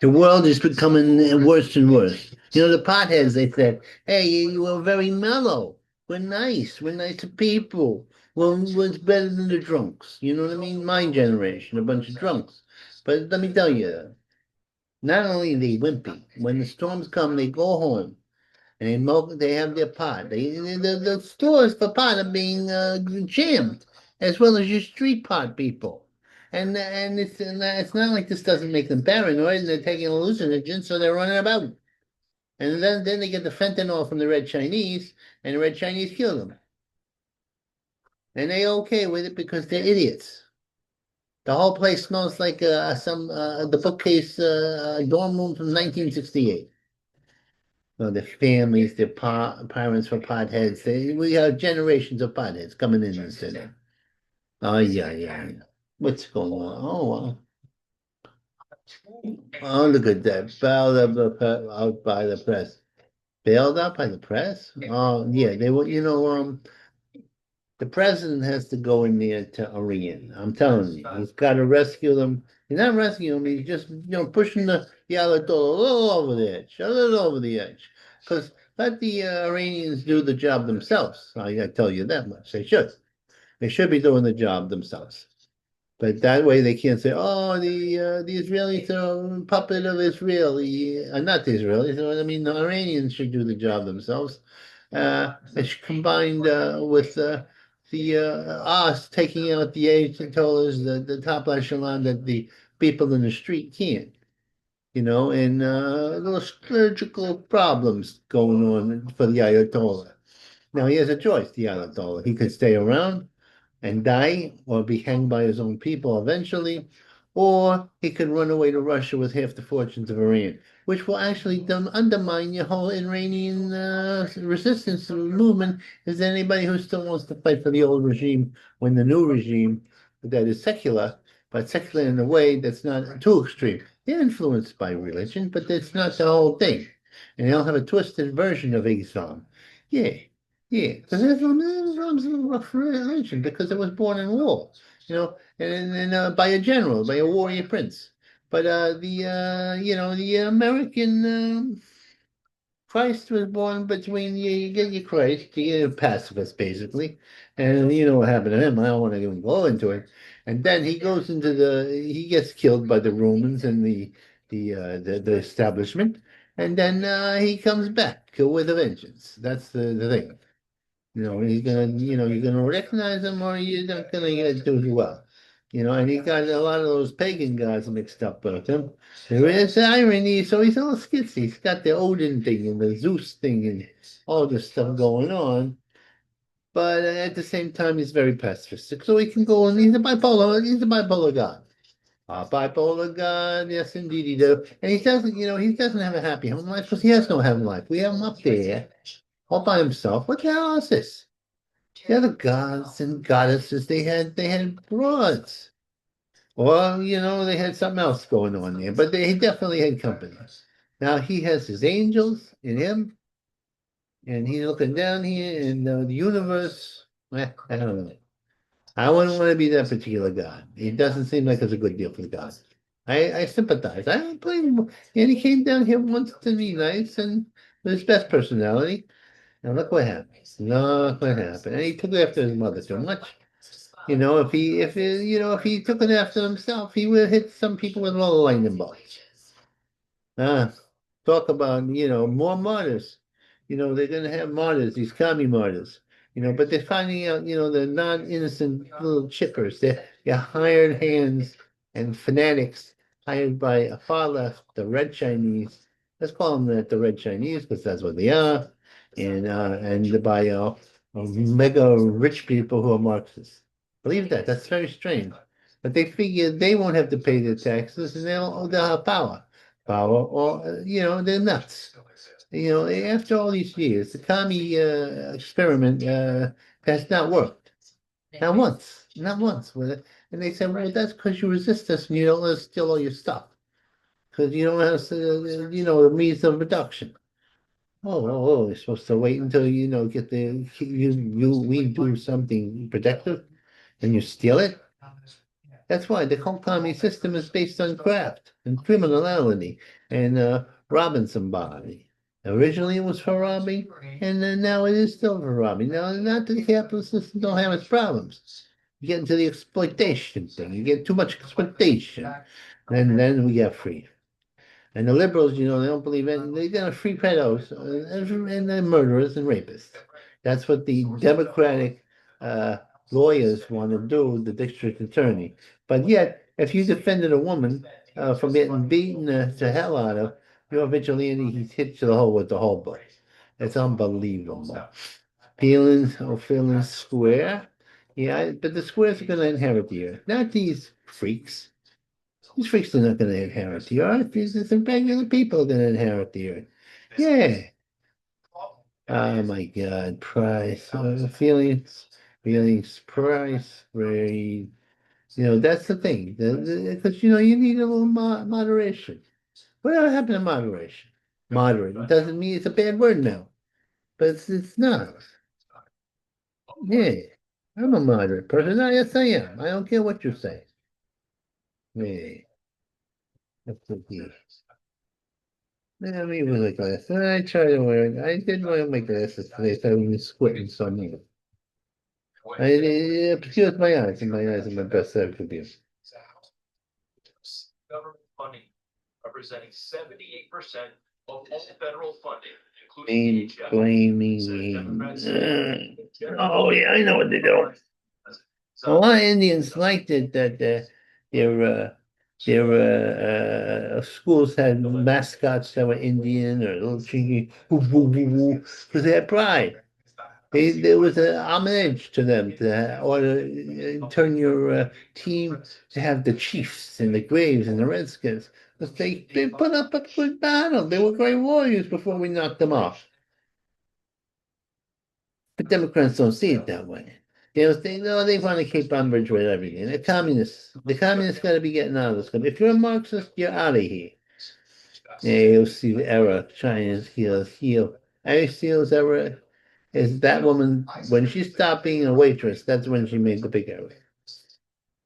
The world is becoming worse and worse. The potheads, they said, hey, you were very mellow. We're nice to people. Well, it's better than the drunks. You know what I mean? My generation, a bunch of drunks. But let me tell you, not only are they wimpy, when the storms come, they go home and they have their pot. The stores for pot are being jammed, as well as your street pot people. And it's not like this doesn't make them paranoid, and they're taking hallucinogens, so they're running about. And then they get the fentanyl from the Red Chinese, and the Red Chinese kill them. And they okay with it because they're idiots. The whole place smells like some the bookcase dorm room from 1968. The families, their parents were potheads. We have generations of potheads coming in the city. Oh, yeah, yeah, yeah. What's going on? Oh, well. Oh, look at that. Out by the press. Bailed out by the press? Oh, yeah. They were, the president has to go in there to Iran. I'm telling you, he's got to rescue them. He's not rescuing them. He's just, pushing the Ayatollah a little over the edge, a little over the edge. Because let the Iranians do the job themselves. I tell you that much. They should. They should be doing the job themselves. But that way they can't say, "Oh, the Israelis are a puppet of Israel." Not the Israelis. I mean, the Iranians should do the job themselves. It's combined with the us taking out the Ayatollahs, the top echelon that the people in the street can't. And those surgical problems going on for the Ayatollah. Now he has a choice, the Ayatollah. He could stay around and die or be hanged by his own people eventually, or he could run away to Russia with half the fortunes of Iran, which will actually undermine your whole Iranian resistance movement. Is anybody who still wants to fight for the old regime when the new regime that is secular, but secular in a way that's not too extreme. They're influenced by religion, but that's not the whole thing. And they'll have a twisted version of Islam. Yeah, yeah, because Islam's a rough religion because it was born in war, and by a general, by a warrior prince. But the American Christ was born between you get your Christ, you get a pacifist basically, and you know what happened to him. I don't want to even go into it. And then he gets killed by the Romans and the establishment, and then he comes back with a vengeance. That's the thing. You're gonna recognize him or you're not gonna do well. And he got a lot of those pagan gods mixed up with him. There is irony, so he's all skitsy. He's got the Odin thing and the Zeus thing and all this stuff going on. But at the same time, he's very pacifistic. So he can go and he's a bipolar god. A bipolar god, yes indeed he does. And he doesn't have a happy home life because he has no home life. We have him up there all by himself. What the hell is this? The other gods and goddesses, they had broads. Well, they had something else going on there, but he definitely had company. Now he has his angels in him, and he's looking down here in the universe. I don't know. I wouldn't want to be that particular god. It doesn't seem like it's a good deal for the god. I sympathize. I don't blame him. And he came down here once to be nice and with his best personality. Now look what happened. Look what happened. And he took after his mother too much. If he took it after himself, he would hit some people with little lightning bolts. Ah, talk about, more martyrs. They're going to have martyrs, these commie martyrs. But they're finding out, the non-innocent little chippers. They're hired hands and fanatics hired by a far left, the Red Chinese. Let's call them the Red Chinese because that's what they are. And by mega rich people who are Marxists. Believe that. That's very strange. But they figure they won't have to pay their taxes and they'll have power, or they're nuts. After all these years, the commie experiment has not worked. Not once with it. And they said, well, that's because you resist us and you don't let us steal all your stuff. Because you don't have, the means of reduction. You're supposed to wait until, get we do something protective and you steal it? That's why the whole communist system is based on graft and criminality and robbing somebody. Originally, it was for robbing, and then now it is still for robbing. Now, not that the capitalist system don't have its problems. You get into the exploitation thing. You get too much exploitation, and then we get free. And the liberals, they don't believe in. They're gonna free pedos and they're murderers and rapists. That's what the Democratic uh, lawyers want to do, the district attorney. But yet, if you defended a woman from getting beaten to hell out of, you're a vigilante. He's hit to the hole with the whole book. It's unbelievable. Feeling square. Yeah, but the squares are going to inherit the earth, not these freaks. These freaks are not going to inherit the earth. These are some regular people going to inherit the earth. Yeah. Oh my God, price, feelings, price, rate. That's the thing. Because you need a little moderation. Whatever happened to moderation? Moderate. It doesn't mean it's a bad word now, but it's not. Yeah. I'm a moderate person. Yes, I am. I don't care what you say. Yeah. That's the key. Yeah, me with my glasses. I try to wear it. I did wear my glasses today, so I was squinting so much. It obscures my eyes, and my eyes are my best ever could be. Blaming me. Oh yeah, I know what they do. A lot of Indians liked it that their schools had mascots that were Indian or little cheeky because they had pride. There was an homage to them to turn your team to have the Chiefs and the Braves and the Redskins. Because they put up a good battle. They were great warriors before we knocked them off. But Democrats don't see it that way. They want to keep umbrage with everything. They're communists. The communists got to be getting out of this. If you're a Marxist, you're out of here. Yeah, you'll see the error. China's heel. Ariel Steele's error is that woman, when she stopped being a waitress, that's when she made the big error.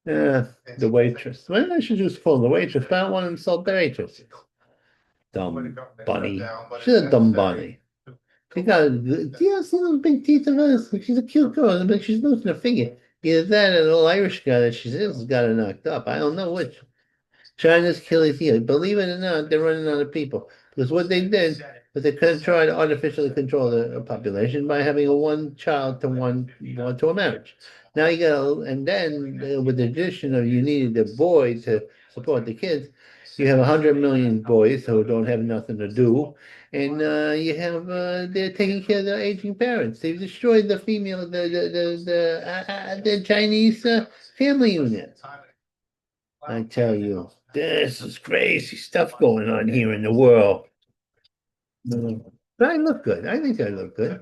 Yeah, the waitress. Well, I should just call the waitress, but I don't want to insult the waitress. Dumb bunny. She's a dumb bunny. See those big teeth of hers? She's a cute girl, but she's losing her finger. Either that or the little Irish guy that she's in has got her knocked up. I don't know which. China's Achilles heel. Believe it or not, they're running out of people. Because what they did was they could try to artificially control the population by having a one child to one to a marriage. Now you got, and then with the addition of you needed a boy to support the kids, you have 100 million boys who don't have nothing to do, and you have they're taking care of their aging parents. They've destroyed the female, the Chinese family unit. I tell you, this is crazy stuff going on here in the world. But I look good. I think I look good.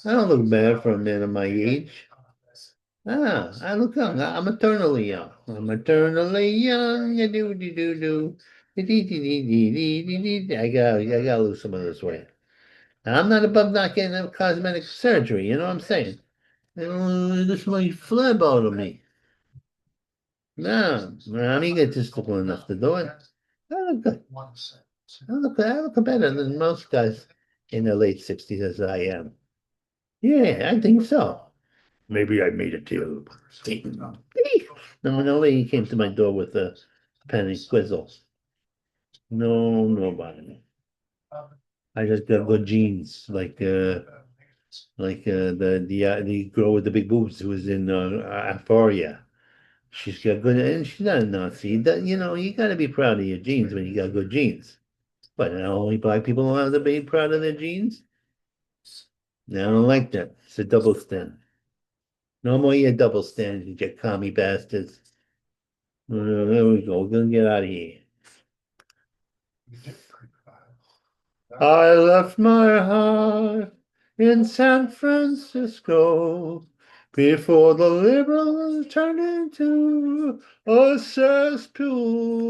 I don't look bad for a man of my age. I look young. I'm eternally young. I'm eternally young. Do do do do. I gotta lose some of this weight. And I'm not above not getting a cosmetic surgery. You know what I'm saying? This might flab out of me. No, I mean, it's just cool enough to do it. I look good. I look better than most guys in their late 60s as I am. Yeah, I think so. Maybe I made a deal. No, nobody came to my door with a pen and quizzle. No, nobody. I just got good genes, like the girl with the big boobs who was in Euphoria. She's got good, and she's not a Nazi. You got to be proud of your genes when you got good genes. But only black people allowed to be proud of their genes? No, I don't like that. It's a double stand. No more your double stands, you commie bastards. There we go. We're gonna get out of here. I left my heart in San Francisco before the liberals turned into a cesspool.